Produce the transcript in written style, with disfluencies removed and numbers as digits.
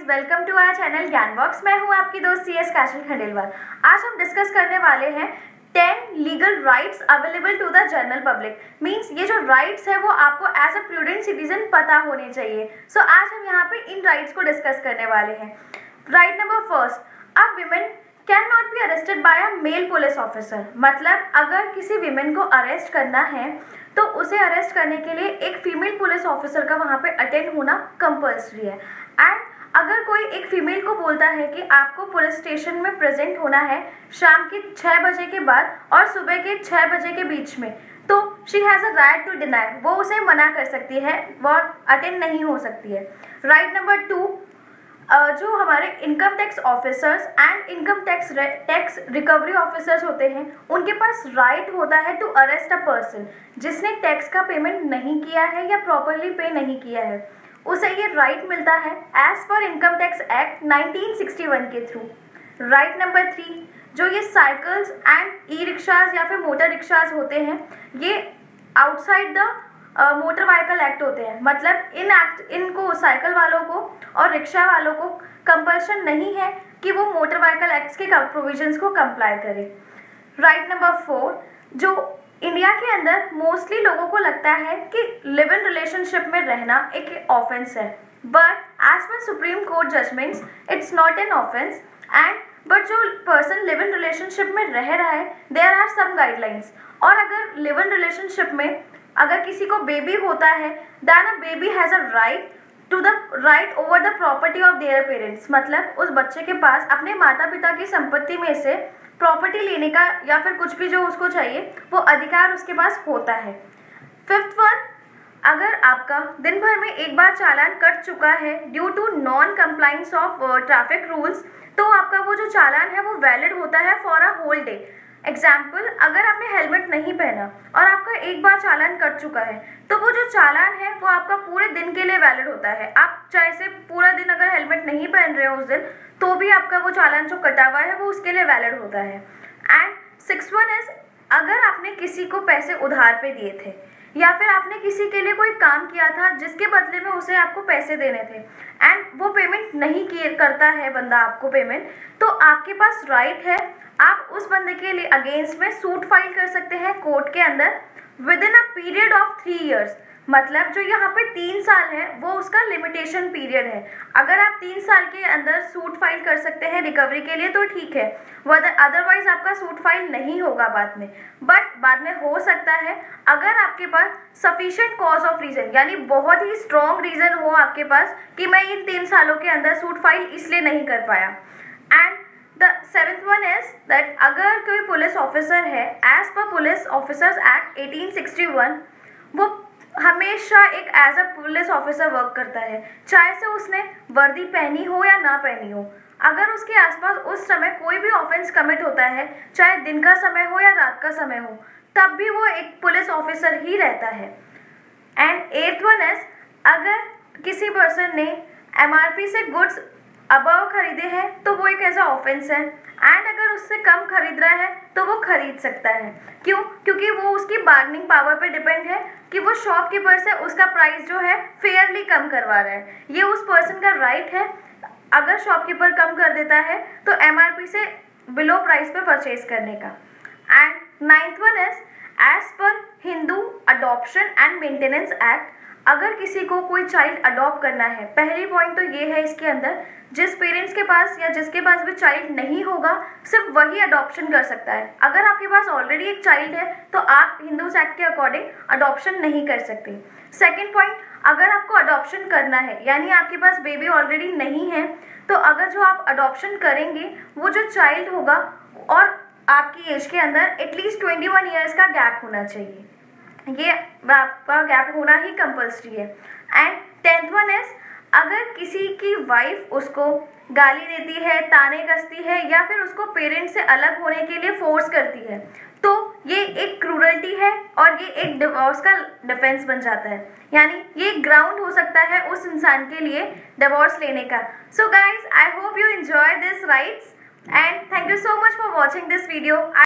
Welcome to our channel ज्ञान box. मैं हूं आपकी दोस्त CS काजल खंडेलवाल। आज हम डिस्कस करने वाले हैं 10 legal rights available to the general public. Means ये जो राइट्स है वो आपको एज अ प्रूडेंट सिटीजन पता होने चाहिए। सो आज हम यहाँ पे इन राइट्स को डिस्कस करने वाले हैं। Right number first, a women can not be arrested by a male police officer. मतलब अगर किसी विमेन को अरेस्ट करना है तो उसे अरेस्ट करने के लिए एक फीमेल पुलिस ऑफिसर का वहाँ पे अटेंड होना कंपल्सरी है। एंड अगर कोई एक फीमेल को बोलता है कि आपको पुलिस स्टेशन में प्रेजेंट होना है शाम के 6 बजे के बाद और सुबह के 6 बजे के बीच में, तो she has a right to deny, वो उसे मना कर सकती है, वो अटेंड नहीं हो सकती है। राइट नंबर 2, जो हमारे income tax officers and income tax recovery officers होते हैं, उनके पास राइट होता है टू अरेस्ट अ पर्सन जिसने टैक्स का पेमेंट नहीं किया है या प्रॉपरली पे नहीं किया है। उसे ये राइट मिलता है एज पर इनकम टैक्स एक्ट 1961 के थ्रू। राइट नंबर 3, जो ये साइकिल्स एंड ई रिक्शाज या फिर मोटर रिक्शाज होते हैं, ये outside the motor vehicle act होते हैं। मतलब इनको साइकिल वालों को और रिक्शा वालों को कंपल्शन नहीं है कि वो मोटर व्हीकल एक्ट्स के प्रोविजंस को कंप्लाई करें। राइट नंबर 4, जो इंडिया के अंदर मोस्टली लोगों को लगता है कि लिव इन रिलेशनशिप में रहना एक ऑफेंस है, but as per Supreme Court judgments it's not an offence. And but जो पर्सन लिव इन रिलेशनशिप में रह रहा है, देयर आर सम गाइडलाइंस। और अगर लिव इन रिलेशनशिप में अगर किसी को बेबी होता है, then a baby has a right over the property of their parents. मतलब उस बच्चे के पास अपने माता पिता की संपत्ति में से प्रॉपर्टी लेने का या फिर कुछ भी जो उसको चाहिए वो अधिकार उसके पास होता है। 5th वन, अगर आपका दिन भर में एक बार चालान कट चुका है due to non compliance of traffic rules, तो आपका वो जो चालान है वो वैलिड होता है for a whole day. Example, अगर आपने हेलमेट नहीं पहना और आपका एक बार चालान कट चुका है, तो वो जो चालान है वो आपका पूरे दिन के लिए वैलिड होता है। आप चाहे से पूरा दिन अगर हेलमेट नहीं पहन रहे हो उस दिन, तो भी आपका वो चालान जो कटा हुआ है वो उसके लिए वैलिड होता है। एंड 6th वन इज, अगर आपने किसी को पैसे उधार पे दिए थे या फिर आपने किसी के लिए कोई काम किया था जिसके बदले में उसे आपको पैसे देने थे एंड वो पेमेंट नहीं करता है बंदा आपको पेमेंट, तो आपके पास राइट है, आप उस बंदे के लिए अगेंस्ट में सूट फाइल कर सकते हैं कोर्ट के अंदर with in a period of 3 years. मतलब जो यहाँ पे 3 साल है वो उसका लिमिटेशन पीरियड है। अगर आप 3 साल के अंदर सूट फाइल कर सकते हैं रिकवरी के लिए तो ठीक है, अदरवाइज आपका सूट फाइल नहीं होगा बाद में। बट बाद में हो सकता है अगर आपके पास सफिशिएंट कॉज ऑफ रीजन, यानी बहुत ही स्ट्रॉन्ग रीजन हो आपके पास कि मैं इन 3 सालों के अंदर सूट फाइल इसलिए नहीं कर पाया। And the 7th one is that अगर कोई पुलिस ऑफिसर है, as per police officers act 1861, वो हमेशा एक as a police officer work करता है, चाहे से उसने वर्दी पहनी हो या ना पहनी हो। अगर उसके आसपास उस समय कोई भी ऑफेंस कमिट होता है, चाहे दिन का समय हो या रात का समय हो, तब भी वो एक पुलिस ऑफिसर ही रहता है। एंड 8th वन इज, अगर किसी पर्सन ने MRP से गुड्स अबव खरीदे हैं तो वो एक ऐसा ऑफेंस है। एंड अगर उससे कम खरीद रहा है तो वो खरीद सकता है। क्यों? क्योंकि वो उसकी बार्गेनिंग पावर पे डिपेंड है कि वो शॉपकीपर से उसका प्राइस जो है फेयरली कम करवा रहा है। ये उस पर्सन का राइट है। अगर शॉपकीपर कम कर देता है तो MRP से बिलो प्राइस पे परचेज करने का। And 9th one is, as per Hindu adoption and maintenance act, अगर किसी को कोई चाइल्ड अडॉप्ट करना है, पहली पॉइंट तो ये है इसके अंदर, जिस पेरेंट्स के पास या जिसके पास भी चाइल्ड नहीं होगा सिर्फ वही अडॉप्शन कर सकता है। अगर आपके पास ऑलरेडी एक चाइल्ड है तो आप हिंदूज एक्ट के अकॉर्डिंग अडॉप्शन नहीं कर सकते। सेकेंड पॉइंट, अगर आपको अडॉप्शन करना है यानी आपके पास बेबी ऑलरेडी नहीं है, तो अगर जो आप अडॉप्शन करेंगे वो जो चाइल्ड होगा और आपकी एज के अंदर एटलीस्ट 21 ईयर्स का गैप होना चाहिए। ये आपका गैप होना ही कंपल्सरी है। एंड 10th वन इज, अगर किसी की वाइफ उसको गाली देती है, ताने कसती है या फिर उसको पेरेंट्स से अलग होने के लिए फोर्स करती है, तो ये एक क्रूरल्टी है और ये एक डिवोर्स का डिफेंस बन जाता है। यानी ये ग्राउंड हो सकता है उस इंसान के लिए डिवोर्स लेने का। So guys, I hope you enjoy this rights and thank you so much for watching this video.